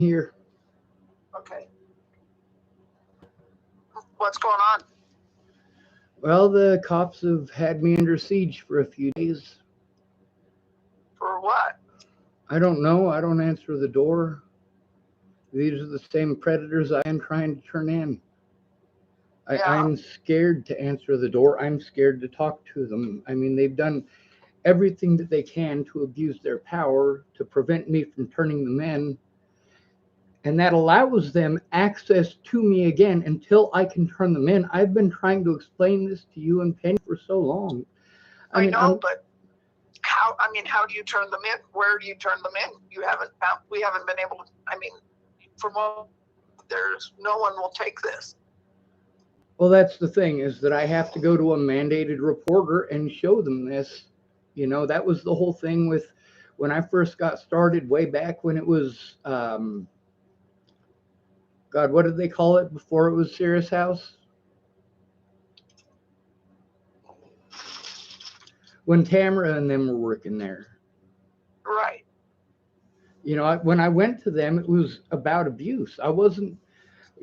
here. Okay. What's going on? Well, the cops have had me under siege for a few days. For what? I don't know. I don't answer the door. These are the same predators I am trying to turn in. Yeah, I'm scared to answer the door. I'm scared to talk to them. I mean, they've done everything that they can to abuse their power to prevent me from turning them in. And that allows them access to me again until I can turn them in. I've been trying to explain this to you and Penny for so long. I I mean, know, I'm but how? I mean, how do you turn them in? Where do you turn them in? You haven't found. We haven't been able to. I mean, from what there's no one will take this. Well, that's the thing is that I have to go to a mandated reporter and show them this. That was the whole thing with when I first got started way back when it was, God, what did they call it before it was Cirrus House? When Tamara and them were working there. Right. When I went to them, it was about abuse. I wasn't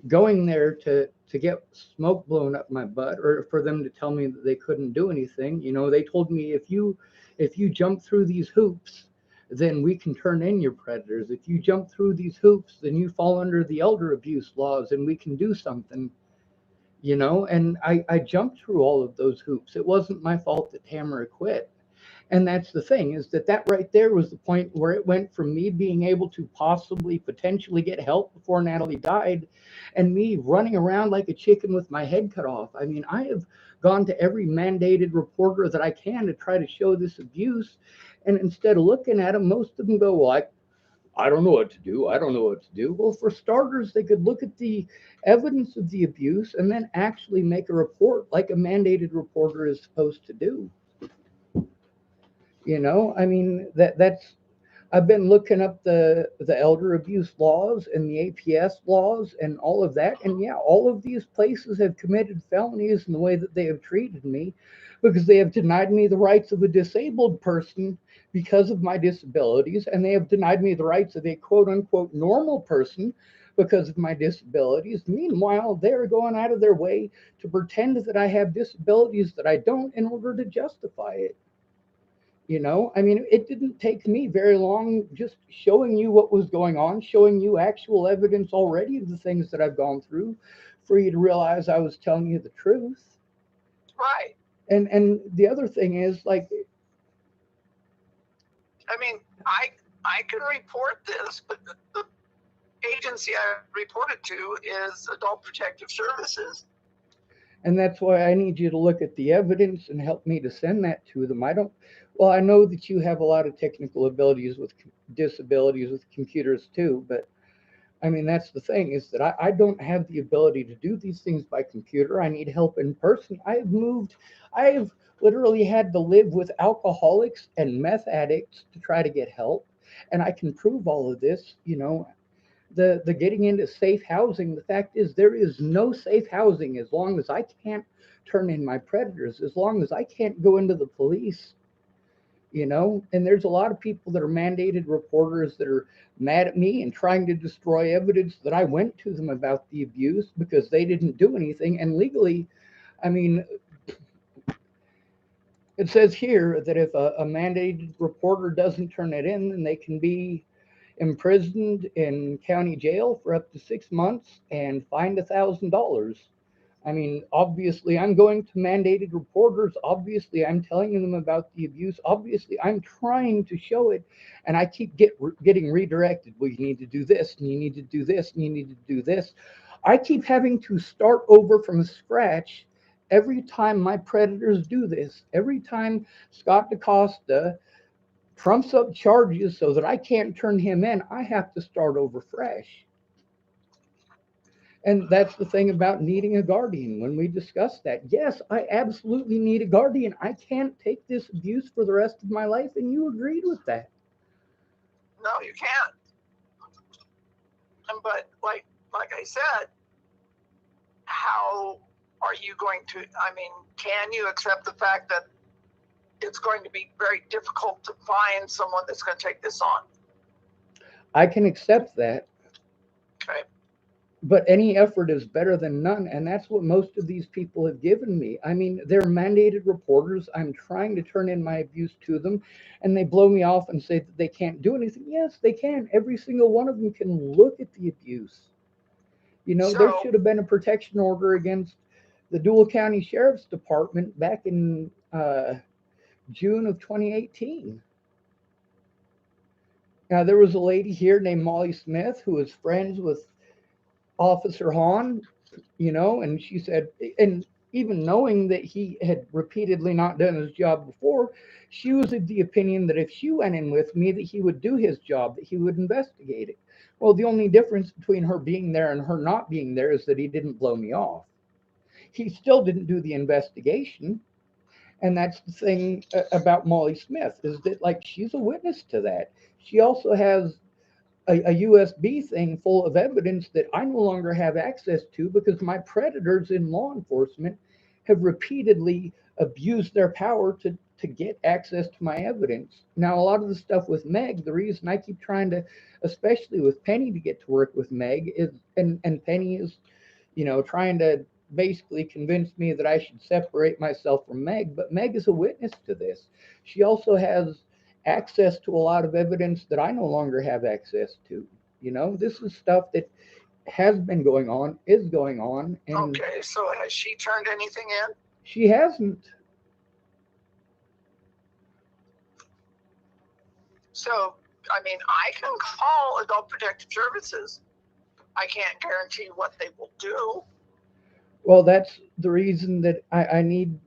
going there to get smoke blown up my butt or for them to tell me that they couldn't do anything. They told me if you jump through these hoops, then we can turn in your predators. If you jump through these hoops, then you fall under the elder abuse laws and we can do something. And I jumped through all of those hoops. It wasn't my fault that Tamara quit. And that's the thing is that right there was the point where it went from me being able to possibly potentially get help before Natalie died and me running around like a chicken with my head cut off. I mean, I have gone to every mandated reporter that I can to try to show this abuse. And instead of looking at them, most of them go, well, I don't know what to do. I don't know what to do. Well, for starters, they could look at the evidence of the abuse and then actually make a report like a mandated reporter is supposed to do. I mean that's I've been looking up the elder abuse laws and the APS laws and all of that, and yeah, all of these places have committed felonies in the way that they have treated me, because they have denied me the rights of a disabled person because of my disabilities, and they have denied me the rights of a quote unquote normal person because of my disabilities. Meanwhile, they're going out of their way to pretend that I have disabilities that I don't in order to justify it. I mean, it didn't take me very long just showing you what was going on, showing you actual evidence already of the things that I've gone through for you to realize I was telling you the truth. Right. And the other thing is like, I mean, I can report this, but the agency I reported to is Adult Protective Services. and that's why I need you to look at the evidence and help me to send that to them. Well, I know that you have a lot of technical abilities with disabilities with computers too, but I mean, that's the thing is that I don't have the ability to do these things by computer. I need help in person. I've literally had to live with alcoholics and meth addicts to try to get help. And I can prove all of this, the getting into safe housing. The fact is, there is no safe housing as long as I can't turn in my predators, as long as I can't go into the police. And there's a lot of people that are mandated reporters that are mad at me and trying to destroy evidence that I went to them about the abuse because they didn't do anything. And legally, I mean, it says here that if a mandated reporter doesn't turn it in, then they can be imprisoned in county jail for up to 6 months and fined $1,000. I mean, obviously, I'm going to mandated reporters. Obviously, I'm telling them about the abuse. Obviously, I'm trying to show it, and I keep getting redirected. Well, you need to do this, and you need to do this, and you need to do this. I keep having to start over from scratch every time my predators do this. Every time Scott DaCosta trumps up charges so that I can't turn him in, I have to start over fresh. And that's the thing about needing a guardian. When we discussed that, yes, I absolutely need a guardian. I can't take this abuse for the rest of my life, and you agreed with that. No, you can't. But like I said, how are you going to? I mean, can you accept the fact that it's going to be very difficult to find someone that's going to take this on? I can accept that. but any effort is better than none, and that's what most of these people have given me. I mean, they're mandated reporters. I'm trying to turn in my abuse to them, and they blow me off and say that they can't do anything. Yes, they can. Every single one of them can look at the abuse. There So, should have been a protection order against the Dual County Sheriff's Department back in June of 2018. Now, there was a lady here named Molly Smith who was friends with Officer Hahn, and she said, and even knowing that he had repeatedly not done his job before, she was of the opinion that if she went in with me, that he would do his job, that he would investigate it. Well, the only difference between her being there and her not being there is that he didn't blow me off. He still didn't do the investigation. And that's the thing about Molly Smith, is that, like, she's a witness to that. She also has a USB thing full of evidence that I no longer have access to because my predators in law enforcement have repeatedly abused their power to get access to my evidence. Now, a lot of the stuff with Meg, the reason I keep trying to, especially with Penny, to get to work with Meg is, and Penny is, trying to basically convince me that I should separate myself from Meg, but Meg is a witness to this. She also has access to a lot of evidence that I no longer have access to. This is stuff that has been going on, is going on, and okay, so has she turned anything in? she hasn't. So, I mean, I can call Adult Protective Services. I can't guarantee what they will do. Well, that's the reason that I need,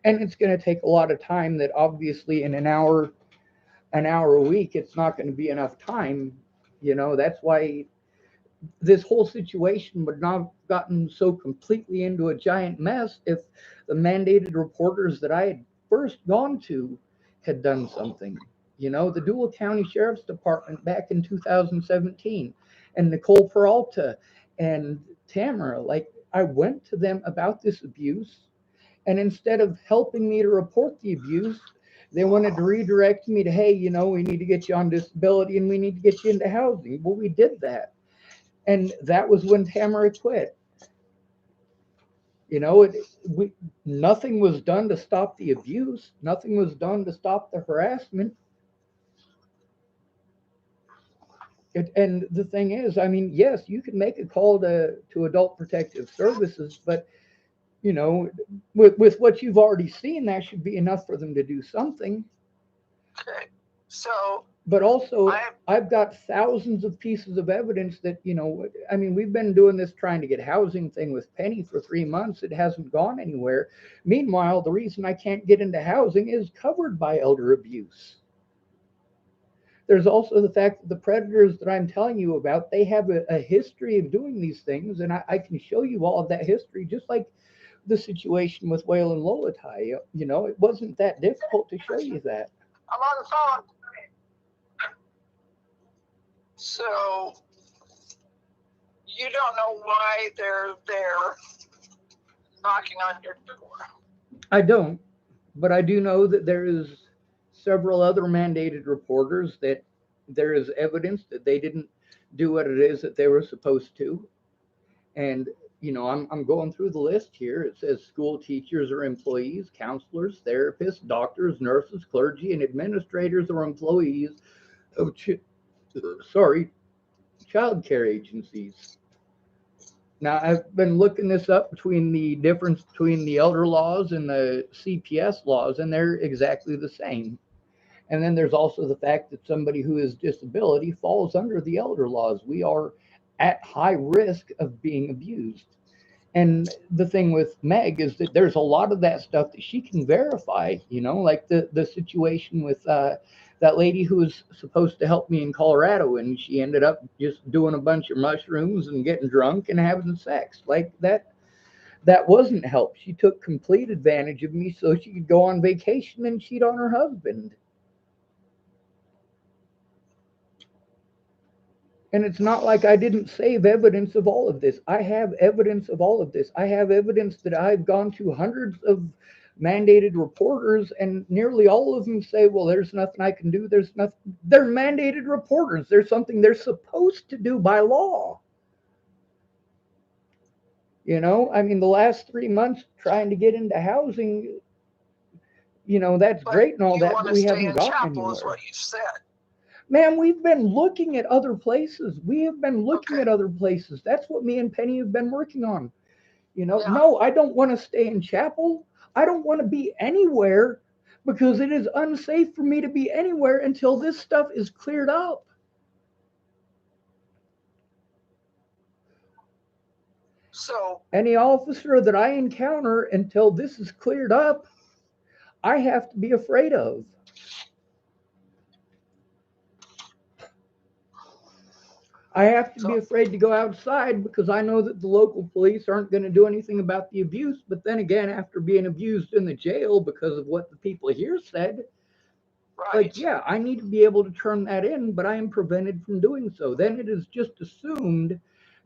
and it's going to take a lot of time. That obviously in an hour a week, it's not going to be enough time. That's why this whole situation would not have gotten so completely into a giant mess if the mandated reporters that I had first gone to had done something. The Dual County Sheriff's Department back in 2017, and Nicole Peralta and Tamara, like, I went to them about this abuse, and instead of helping me to report the abuse, they wanted to redirect me to, hey, we need to get you on disability and we need to get you into housing. Well, we did that, and that was when Tamara quit. Nothing was done to stop the abuse. Nothing was done to stop the harassment. And the thing is, I mean, yes, you can make a call to Adult Protective Services, but with what you've already seen, that should be enough for them to do something. Okay. So, But also, I I've got thousands of pieces of evidence that, I mean, we've been doing this trying to get housing thing with Penny for 3 months. It hasn't gone anywhere. Meanwhile, the reason I can't get into housing is covered by elder abuse. There's also the fact that the predators that I'm telling you about, they have a history of doing these things, and I can show you all of that history, just like the situation with Whale and Lolatai. It wasn't that difficult to show you that. I'm on the phone. So you don't know why they're there knocking on your door. I don't, but I do know that there is several other mandated reporters that there is evidence that they didn't do what it is that they were supposed to. And I'm going through the list here. It says school teachers or employees, counselors, therapists, doctors, nurses, clergy, and administrators or employees of child care agencies. Now, I've been looking this up between the difference between the elder laws and the CPS laws, and they're exactly the same. And then there's also the fact that somebody who is disability falls under the elder laws. We are at high risk of being abused. And the thing with Meg is that there's a lot of that stuff that she can verify, like the situation with that lady who was supposed to help me in Colorado, and she ended up just doing a bunch of mushrooms and getting drunk and having sex. Like that wasn't help. She took complete advantage of me so she could go on vacation and cheat on her husband. And it's not like I didn't save evidence of all of this. I have evidence of all of this. I have evidence that I've gone to hundreds of mandated reporters, and nearly all of them say, well, there's nothing I can do. They're mandated reporters. There's something they're supposed to do by law. I mean, the last 3 months trying to get into housing, that's But great and all you that, want but to we stay haven't in gotten Chapel, is anywhere. what you said. Man, we've been looking at other places. We have been looking Okay. at other places. That's what me and Penny have been working on. Yeah. No, I don't want to stay in Chapel. I don't want to be anywhere because it is unsafe for me to be anywhere until this stuff is cleared up. So, Any officer that I encounter until this is cleared up, I have to be afraid of. I have to be so afraid to go outside because I know that the local police aren't going to do anything about the abuse. But then again, after being abused in the jail because of what the people here said, like, right. yeah, I need to be able to turn that in, but I am prevented from doing so. Then it is just assumed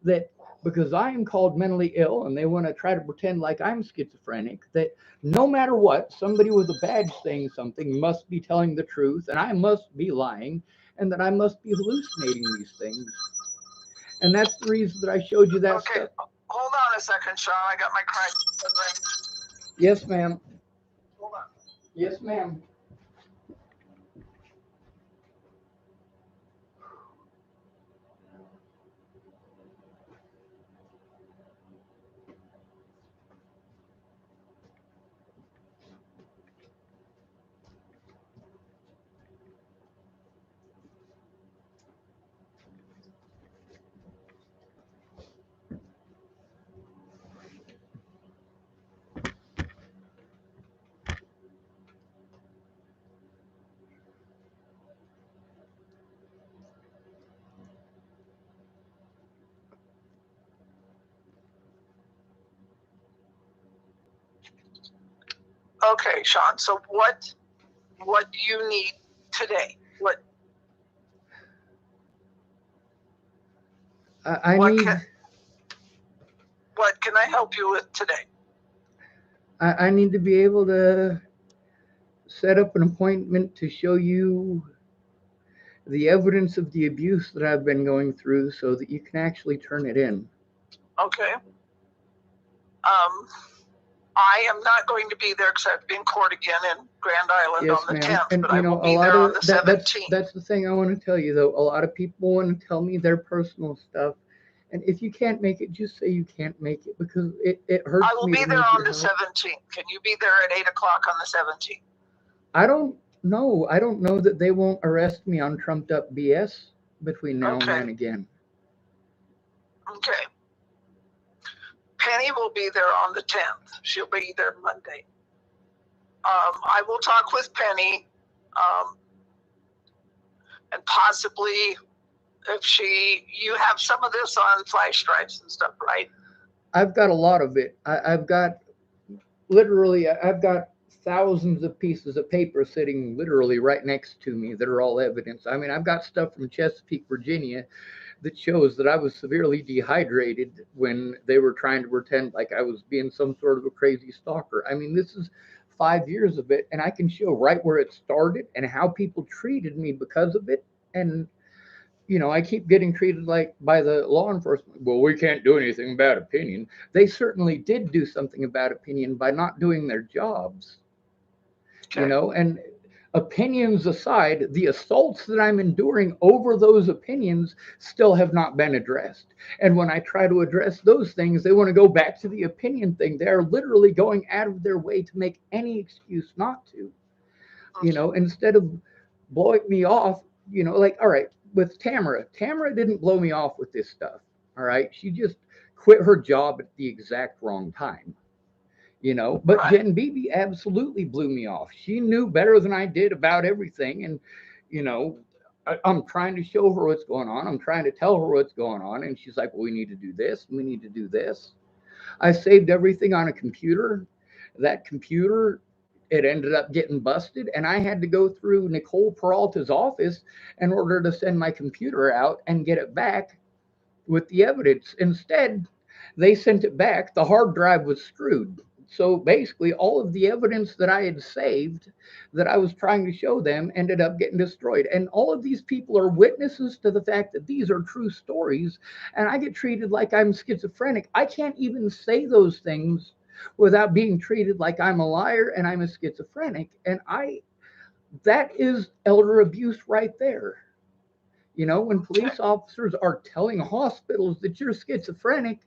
that because I am called mentally ill and they want to try to pretend like I'm schizophrenic, that no matter what, somebody with a badge saying something must be telling the truth and I must be lying and that I must be hallucinating these things. And that's the reason that I showed you that Okay. stuff. Hold on a second, Sean. I got my crime ring. Yes, ma'am. Hold on. Yes, ma'am. Okay, Sean. So what do you need today? I What can need what can I help you with today? I need to be able to set up an appointment to show you the evidence of the abuse that I've been going through so that you can actually turn it in. Okay. I am not going to be there because I have to be in court again in Grand Island on Yes, the ma'am. 10th, And but I will a be lot there on of the that's 17th. that's the thing I want to tell you though. A lot of people want to tell me their personal stuff. And if you can't make it, just say you can't make it because it I hurts will me be to there need on your the help. 17th. Can you be there at 8 o'clock on the 17th? I don't know. I don't know that they won't arrest me on trumped up BS between now and Okay. then again. Okay. Penny will be there on the 10th. She'll be there Monday. I will talk with Penny, and possibly if you have some of this on flash drives and stuff, right? I've got a lot of it. I've got thousands of pieces of paper sitting literally right next to me that are all evidence. I mean, I've got stuff from Chesapeake, Virginia that shows that I was severely dehydrated when they were trying to pretend like I was being some sort of a crazy stalker. I mean, this is 5 years of it, and I can show right where it started and how people treated me because of it. And I keep getting treated like by the law enforcement. Well, we can't do anything about opinion. They certainly did do something about opinion by not doing their jobs, Okay. and opinions aside, the assaults that I'm enduring over those opinions still have not been addressed. And when I try to address those things, they want to go back to the opinion thing. They're literally going out of their way to make any excuse not to, Okay. instead of blowing me off, like, all right, with Tamara didn't blow me off with this stuff. All right. She just quit her job at the exact wrong time. But Right. Jen Beebe absolutely blew me off. She knew better than I did about everything. And, you know, I'm trying to show her what's going on. I'm trying to tell her what's going on. And she's like, well, we need to do this. We need to do this. I saved everything on a computer. That computer, it ended up getting busted. And I had to go through Nicole Peralta's office in order to send my computer out and get it back with the evidence. Instead, they sent it back. The hard drive was screwed. So basically, all of the evidence that I had saved that I was trying to show them ended up getting destroyed. And all of these people are witnesses to the fact that these are true stories. And I get treated like I'm schizophrenic. I can't even say those things without being treated like I'm a liar and I'm a schizophrenic. And that is elder abuse right there. When Okay. police officers are telling hospitals that you're schizophrenic,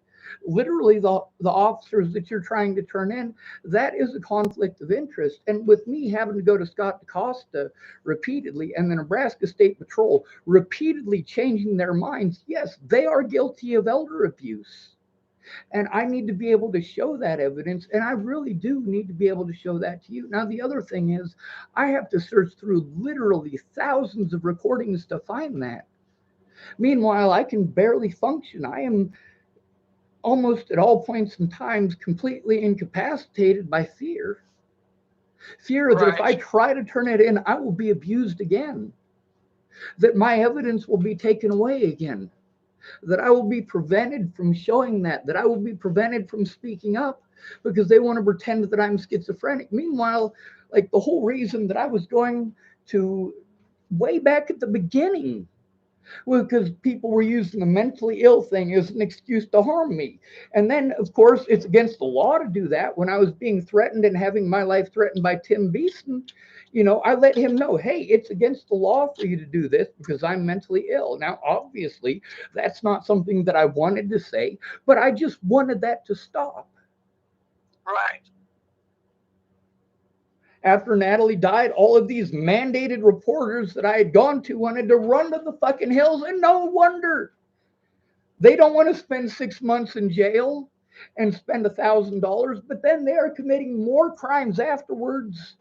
literally the officers that you're trying to turn in, that is a conflict of interest. And with me having to go to Scott DaCosta repeatedly and the Nebraska State Patrol repeatedly changing their minds, yes, they are guilty of elder abuse. And I need to be able to show that evidence. And I really do need to be able to show that to you. Now, the other thing is, I have to search through literally thousands of recordings to find that. Meanwhile, I can barely function. I am almost at all points in times completely incapacitated by fear. Fear that if I Right. try to turn it in, I will be abused again, that my evidence will be taken away again, that I will be prevented from showing that I will be prevented from speaking up because they want to pretend that I'm schizophrenic. Meanwhile, like the whole reason that I was going to way back at the beginning, well, because people were using the mentally ill thing as an excuse to harm me. And then, of course, it's against the law to do that. When I was being threatened and having my life threatened by Tim Beeson, I let him know, hey, it's against the law for you to do this because I'm mentally ill. Now, obviously, that's not something that I wanted to say, but I just wanted that to stop. Right. After Natalie died, all of these mandated reporters that I had gone to wanted to run to the fucking hills, and no wonder. They don't want to spend 6 months in jail and spend $1,000, but then they are committing more crimes afterwards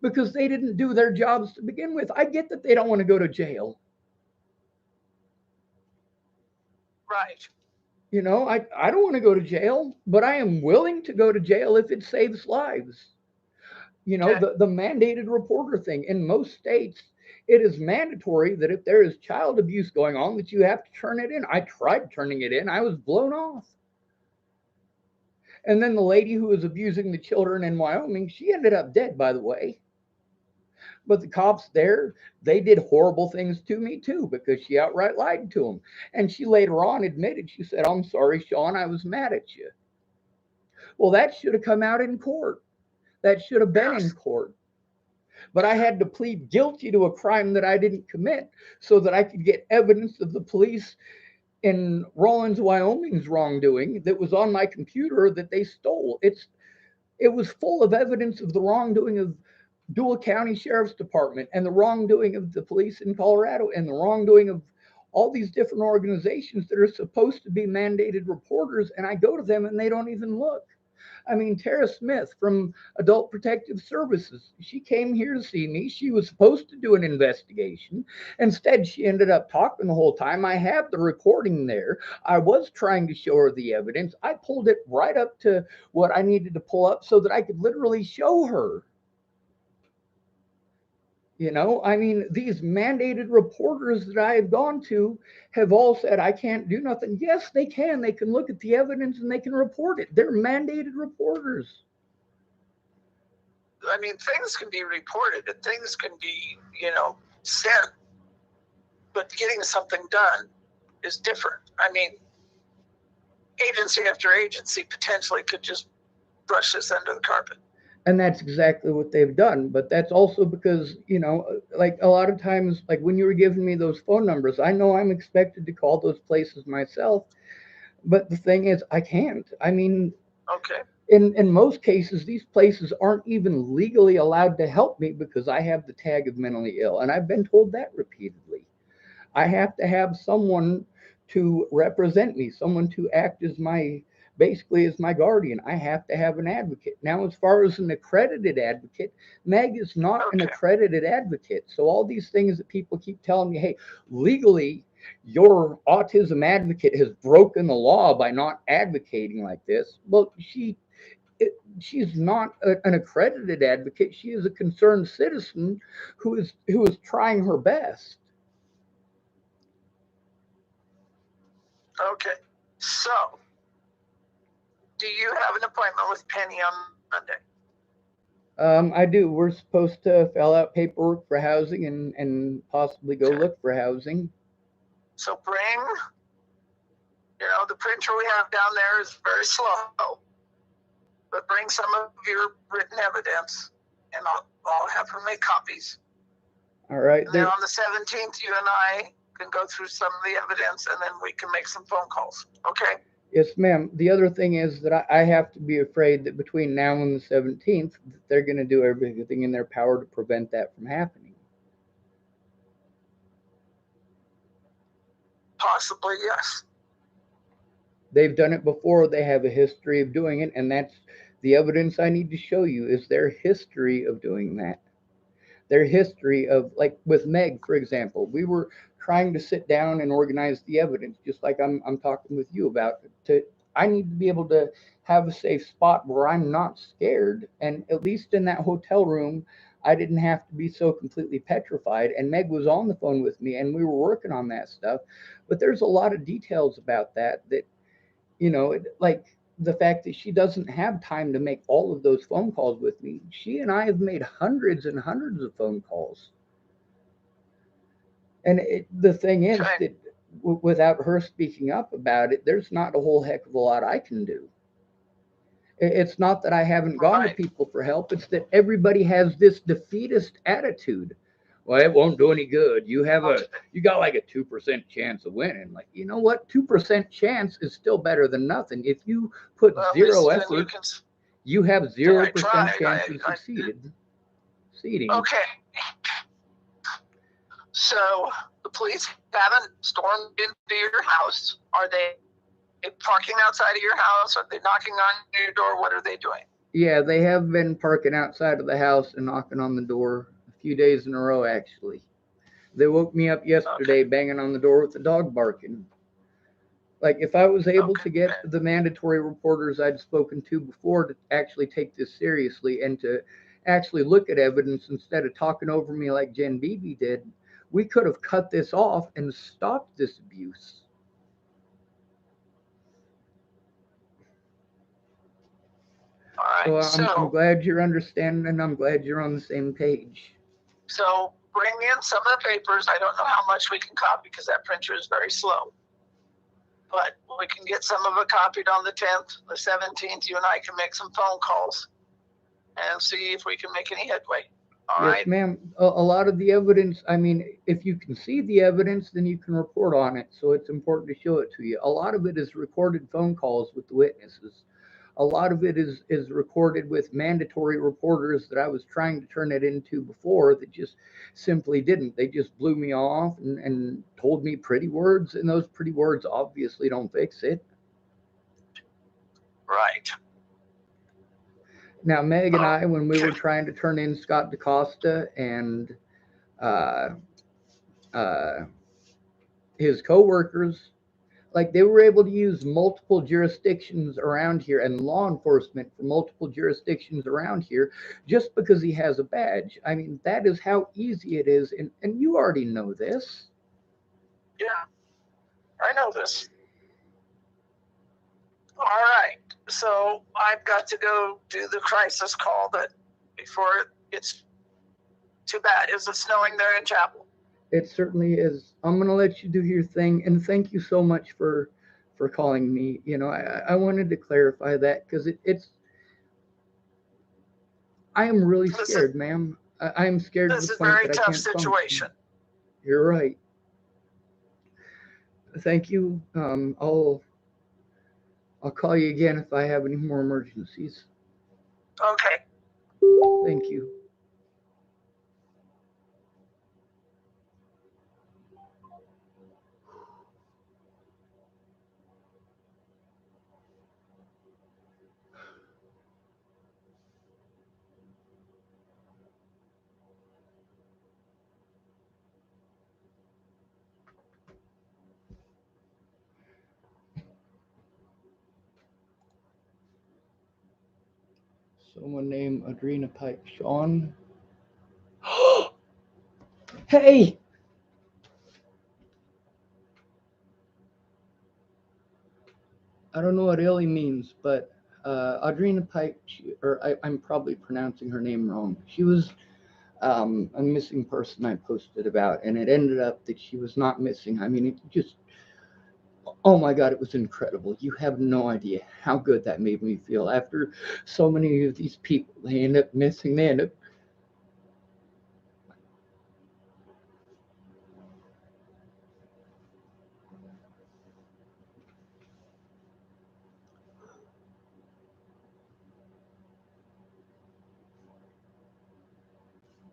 because they didn't do their jobs to begin with. I get that they don't want to go to jail. Right. I don't want to go to jail, but I am willing to go to jail if it saves lives. Okay. The mandated reporter thing in most states, it is mandatory that if there is child abuse going on, that you have to turn it in. I tried turning it in. I was blown off. And then the lady who was abusing the children in Wyoming, she ended up dead, by the way. But the cops there, they did horrible things to me too because she outright lied to them. And she later on admitted, she said, I'm sorry, Sean, I was mad at you. Well, that should have come out in court. That should have been in Yes. court. But I had to plead guilty to a crime that I didn't commit so that I could get evidence of the police in Rawlins, Wyoming's wrongdoing that was on my computer that they stole. It was full of evidence of the wrongdoing of Dua County Sheriff's Department and the wrongdoing of the police in Colorado and the wrongdoing of all these different organizations that are supposed to be mandated reporters. And I go to them and they don't even look. I mean, Tara Smith from Adult Protective Services, she came here to see me. She was supposed to do an investigation. Instead, she ended up talking the whole time. I have the recording there. I was trying to show her the evidence. I pulled it right up to what I needed to pull up so that I could literally show her. I mean, these mandated reporters that I have gone to have all said, I can't do nothing. Yes, they can. They can look at the evidence and they can report it. They're mandated reporters. I mean, things can be reported and things can be, sent, but getting something done is different. I mean, agency after agency potentially could just brush this under the carpet. And that's exactly what they've done. But that's also because, like a lot of times, like when you were giving me those phone numbers, I know I'm expected to call those places myself. But the thing is, I can't. I mean, Okay. in most cases, these places aren't even legally allowed to help me because I have the tag of mentally ill. And I've been told that repeatedly. I have to have someone to represent me, someone to act as my basically as my guardian. I have to have an advocate. Now, as far as an accredited advocate, Meg is not an Okay. accredited advocate. So all these things that people keep telling me, hey, legally, your autism advocate has broken the law by not advocating like this. Well, she's not an accredited advocate. She is a concerned citizen who is trying her best. Okay. So Do you have an appointment with Penny on Monday? I do. We're supposed to fill out paperwork for housing and possibly go Okay. look for housing. So bring, the printer we have down there is very slow, but bring some of your written evidence, and I'll have her make copies. All right. And then on the 17th, you and I can go through some of the evidence, and then we can make some phone calls. Okay? Yes, ma'am. The other thing is that I have to be afraid that between now and the 17th, that they're going to do everything in their power to prevent that from happening. Possibly, yes. They've done it before. They have a history of doing it, and that's the evidence I need to show you is their history of doing that. Their history of, like with Meg, for example, we were trying to sit down and organize the evidence, just like I'm talking with you about. I need to be able to have a safe spot where I'm not scared, and at least in that hotel room, I didn't have to be so completely petrified. And Meg was on the phone with me, and we were working on that stuff. But there's a lot of details about that like the fact that she doesn't have time to make all of those phone calls with me. She and I have made hundreds and hundreds of phone calls. And the thing is Okay. that without her speaking up about it, there's not a whole heck of a lot I can do. It's not that I haven't gone to Right. people for help, it's that everybody has this defeatist attitude. Well, it won't do any good. You got like a 2% chance of winning. Like, you know what? 2% chance is still better than nothing. If you put Well, at zero least then you effort, can. you have Okay, I 0% tried. chance of succeeding. Okay. So the police haven't stormed into your house. Are they parking outside of your house? Are they knocking on your door? What are they doing? Yeah, they have been parking outside of the house and knocking on the door a few days in a row, actually. They woke me up yesterday Okay. banging on the door with the dog barking. Like, if I was able to get Okay. the mandatory reporters I'd spoken to before to actually take this seriously and to actually look at evidence instead of talking over me like Jen Beebe did, we could have cut this off and stopped this abuse. All So right. I'm glad you're understanding and I'm glad you're on the same page. So bring in some of the papers. I don't know how much we can copy because that printer is very slow. But we can get some of it copied on the 10th, the 17th. You and I can make some phone calls and see if we can make any headway. All Yes, right. ma'am. A lot of the evidence, I mean, if you can see the evidence, then you can report on it. So it's important to show it to you. A lot of it is recorded phone calls with the witnesses. A lot of it is recorded with mandatory reporters that I was trying to turn it into before that just simply didn't. They just blew me off and told me pretty words, and those pretty words obviously don't fix it. Right. Now, Meg and I, when we Okay. were trying to turn in Scott DaCosta and uh, uh, his coworkers, like they were able to use multiple jurisdictions around here and law enforcement for multiple jurisdictions around here just because he has a badge. I mean, that is how easy it is. And you already know this. Yeah, I know this. All right. So I've got to go do the crisis call that before it's too bad. Is it snowing there in Chapel? It certainly is. I'm going to let you do your thing. And thank you so much for calling me. I wanted to clarify that because I am really Listen, scared, ma'am. I'm scared to this the is a point very that I tough can't situation. function. You're right. Thank you. I'll call you again if I have any more emergencies. Okay. Thank you. Someone named Adrena Pike. Sean. Hey! I don't know what Illy means, but Audrina Pike, I'm probably pronouncing her name wrong. She was a missing person I posted about, and it ended up that she was not missing. I mean, it just, oh my God, it was incredible. You have no idea how good that made me feel. After so many of these people, they end up missing. They end up,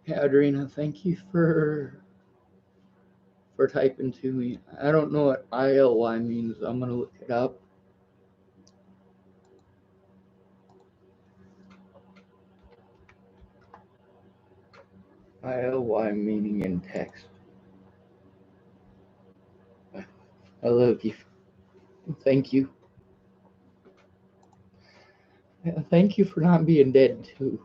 yeah, Audrina, thank you for typing to me. I don't know what ILY means. I'm gonna look it up. ILY meaning in text. I love you. Thank you. Yeah, thank you for not being dead too.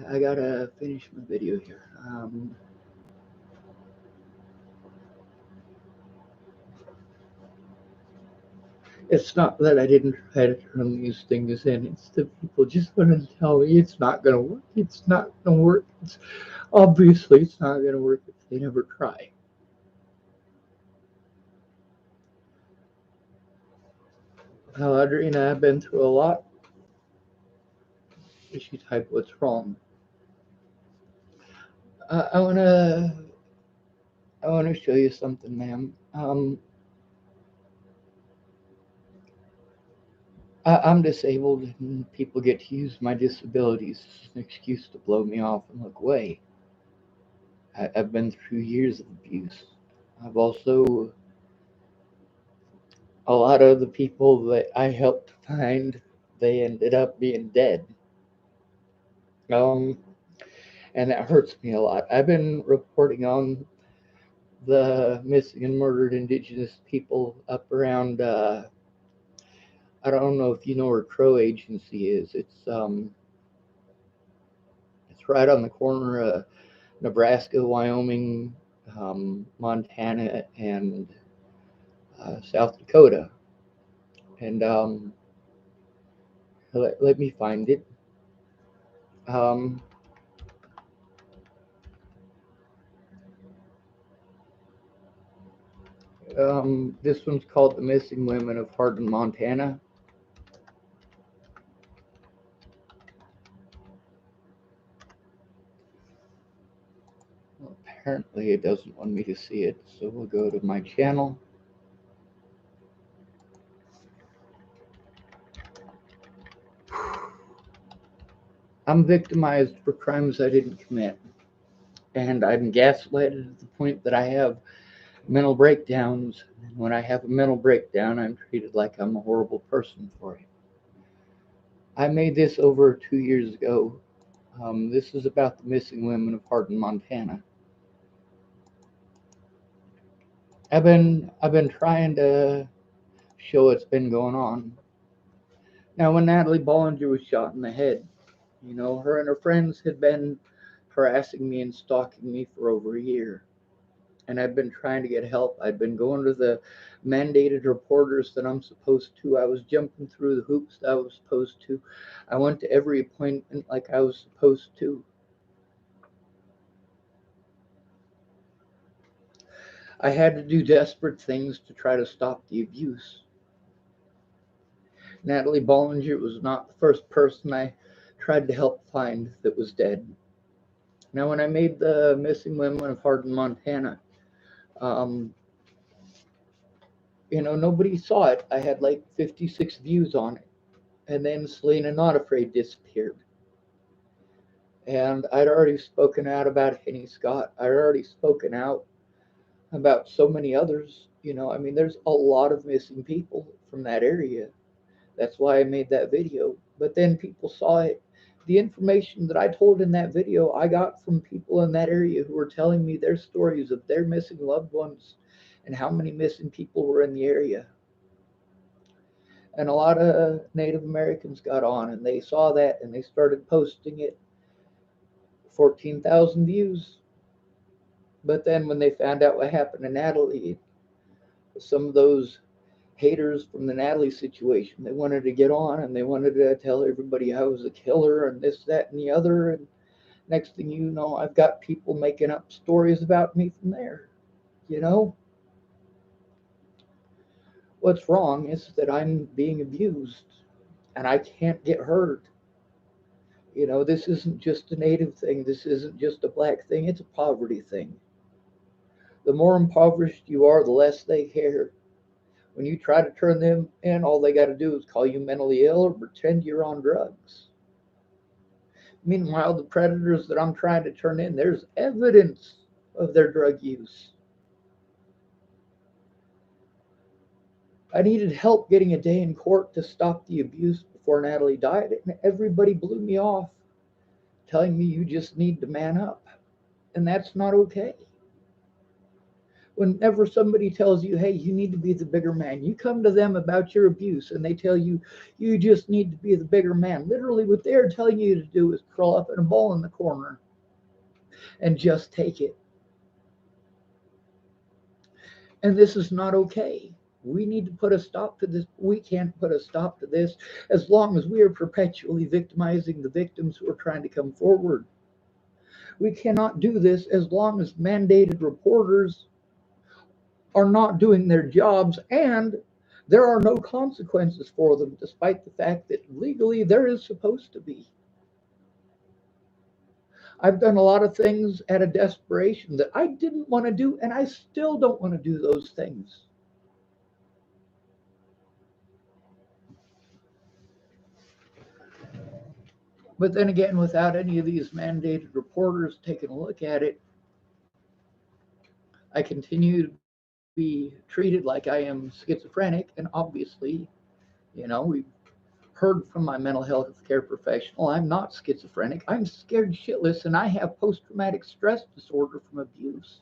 I gotta finish my video here. It's not that I didn't try to turn these things in. It's the people just want to tell me it's not gonna work. It's not gonna work. It's obviously it's not gonna work if they never try. Well, Audrey and I have been through a lot. She type what's wrong. Uh, I wanna I wanna show you something, ma'am. I'm disabled, and people get to use my disabilities as an excuse to blow me off and look away. I've been through years of abuse. I've also, a lot of the people that I helped find, they ended up being dead. Um, and that hurts me a lot. I've been reporting on the missing and murdered indigenous people up around, I don't know if you know where Crow Agency is. It's right on the corner of Nebraska, Wyoming, Montana, and South Dakota. And let me find it. Um, this one's called The Missing Women of Hardin, Montana. Well, apparently it doesn't want me to see it, so we'll go to my channel. I'm victimized for crimes I didn't commit, and I'm gaslighted to the point that I have mental breakdowns. And when I have a mental breakdown, I'm treated like I'm a horrible person for it. I made this over 2 years ago. This is about the missing women of Hardin, Montana. I've been trying to show what's been going on. Now, when Natalie Bollinger was shot in the head, her and her friends had been harassing me and stalking me for over a year. And I've been trying to get help. I've been going to the mandated reporters that I'm supposed to. I was jumping through the hoops that I was supposed to. I went to every appointment like I was supposed to. I had to do desperate things to try to stop the abuse. Natalie Bollinger was not the first person I tried to help find that was dead. Now, when I made the Missing Women of Hardin, Montana, um, nobody saw it. I had like 56 views on it. And then Selena Not Afraid disappeared. And I'd already spoken out about Henny Scott. I'd already spoken out about so many others. I mean, there's a lot of missing people from that area. That's why I made that video. But then people saw it. The information that I told in that video, I got from people in that area who were telling me their stories of their missing loved ones and how many missing people were in the area. And a lot of Native Americans got on and they saw that and they started posting it. 14,000 views. But then when they found out what happened to Natalie, some of those haters from the Natalie situation, they wanted to get on and they wanted to tell everybody I was a killer and this, that, and the other. And next thing you know, I've got people making up stories about me from there. You know, what's wrong is that I'm being abused and I can't get hurt. You know, this isn't just a native thing. This isn't just a black thing. It's a poverty thing. The more impoverished you are, the less they care. When you try to turn them in, all they got to do is call you mentally ill or pretend you're on drugs. Meanwhile, the predators that I'm trying to turn in, there's evidence of their drug use. I needed help getting a day in court to stop the abuse before Natalie died, and everybody blew me off, telling me you just need to man up. And that's not okay. Whenever somebody tells you, hey, you need to be the bigger man, you come to them about your abuse and they tell you, you just need to be the bigger man. Literally, what they're telling you to do is curl up in a ball in the corner and just take it. And this is not okay. We need to put a stop to this. We can't put a stop to this as long as we are perpetually victimizing the victims who are trying to come forward. We cannot do this as long as mandated reporters are not doing their jobs and there are no consequences for them, despite the fact that legally there is supposed to be. I've done a lot of things out of desperation that I didn't want to do, and I still don't want to do those things. But then again, without any of these mandated reporters taking a look at it, I continue to be treated like I am schizophrenic. And obviously, we've heard from my mental health care professional, I'm not schizophrenic. I'm scared shitless and I have post traumatic stress disorder from abuse.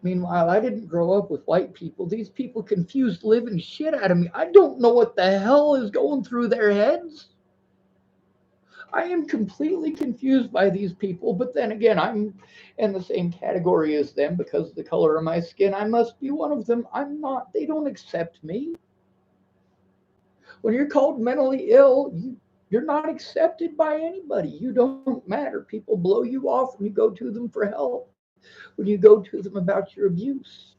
Meanwhile, I didn't grow up with white people. These people confused the living shit out of me. I don't know what the hell is going through their heads. I am completely confused by these people, but then again, I'm in the same category as them because of the color of my skin. I must be one of them. I'm not. They don't accept me. When you're called mentally ill, you're not accepted by anybody. You don't matter. People blow you off when you go to them for help, when you go to them about your abuse.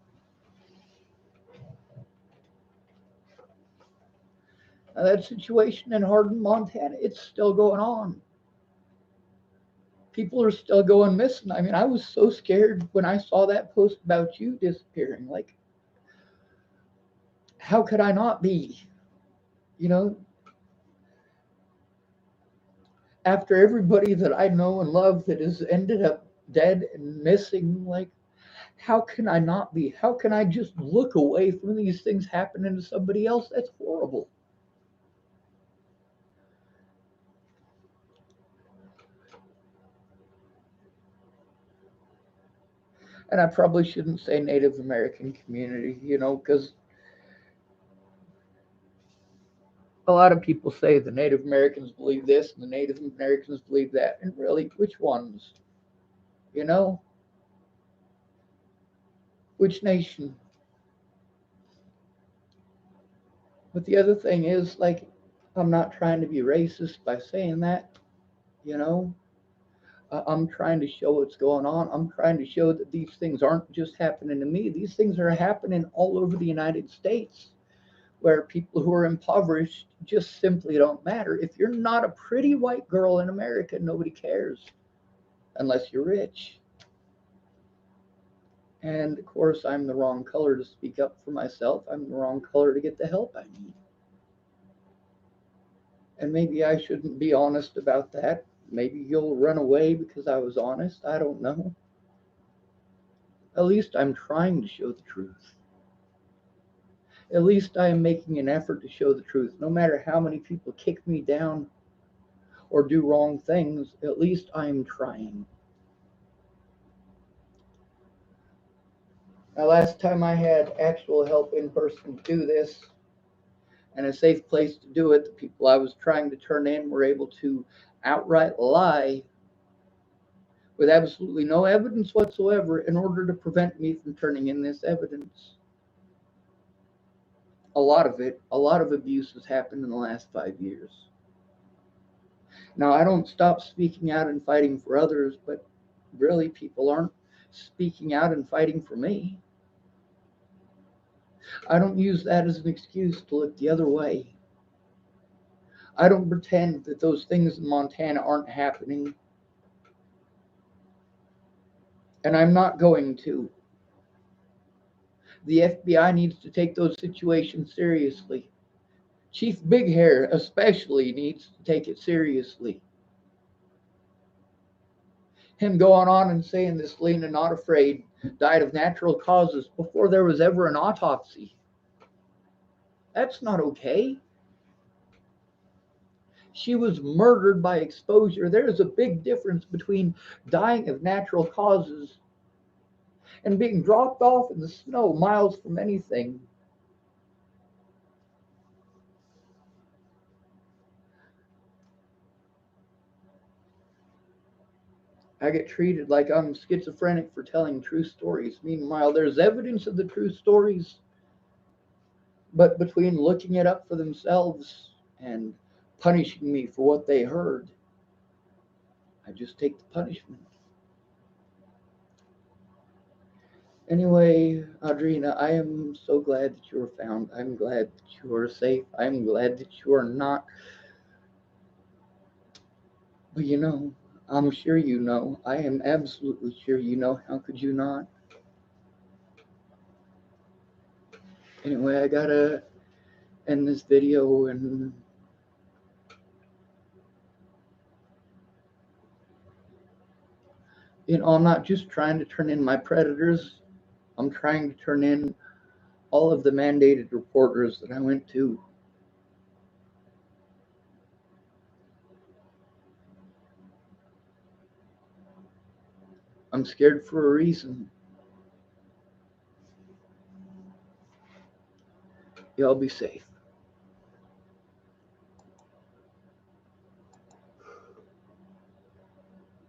Now, that situation in Hardin, Montana, it's still going on. People are still going missing. I mean, I was so scared when I saw that post about you disappearing. Like, how could I not be? You know, after everybody that I know and love that has ended up dead and missing, like, how can I not be? How can I just look away from these things happening to somebody else? That's horrible. And I probably shouldn't say Native American community, because a lot of people say the Native Americans believe this and the Native Americans believe that. And really, which ones? You know, which nation? But the other thing is, like, I'm not trying to be racist by saying that, you know. I'm trying to show what's going on. I'm trying to show that these things aren't just happening to me. These things are happening all over the United States where people who are impoverished just simply don't matter. If you're not a pretty white girl in America, nobody cares unless you're rich. And of course, I'm the wrong color to speak up for myself. I'm the wrong color to get the help I need. And maybe I shouldn't be honest about that. Maybe you'll run away because I was honest. I don't know. At least I'm trying to show the truth. At least I am making an effort to show the truth. No matter how many people kick me down or do wrong things, at least I am trying. Now, last time I had actual help in person to do this and a safe place to do it, the people I was trying to turn in were able to outright lie with absolutely no evidence whatsoever in order to prevent me from turning in this evidence. A lot of abuse has happened in the last 5 years. Now, I don't stop speaking out and fighting for others, but really people aren't speaking out and fighting for me. I don't use that as an excuse to look the other way. I don't pretend that those things in Montana aren't happening. And I'm not going to. The FBI needs to take those situations seriously. Chief Big Hair especially needs to take it seriously. Him going on and saying this Lena Not Afraid died of natural causes before there was ever an autopsy. That's not okay. She was murdered by exposure. There is a big difference between dying of natural causes and being dropped off in the snow miles from anything. I get treated like I'm schizophrenic for telling true stories. Meanwhile, there's evidence of the true stories. But between looking it up for themselves and punishing me for what they heard, I just take the punishment. Anyway, Audrina, I am so glad that you were found. I'm glad that you are safe. I'm glad that you are not. But you know, I'm sure you know. I am absolutely sure you know. How could you not? Anyway, I gotta end this video and I'm not just trying to turn in my predators. I'm trying to turn in all of the mandated reporters that I went to. I'm scared for a reason. Y'all be safe.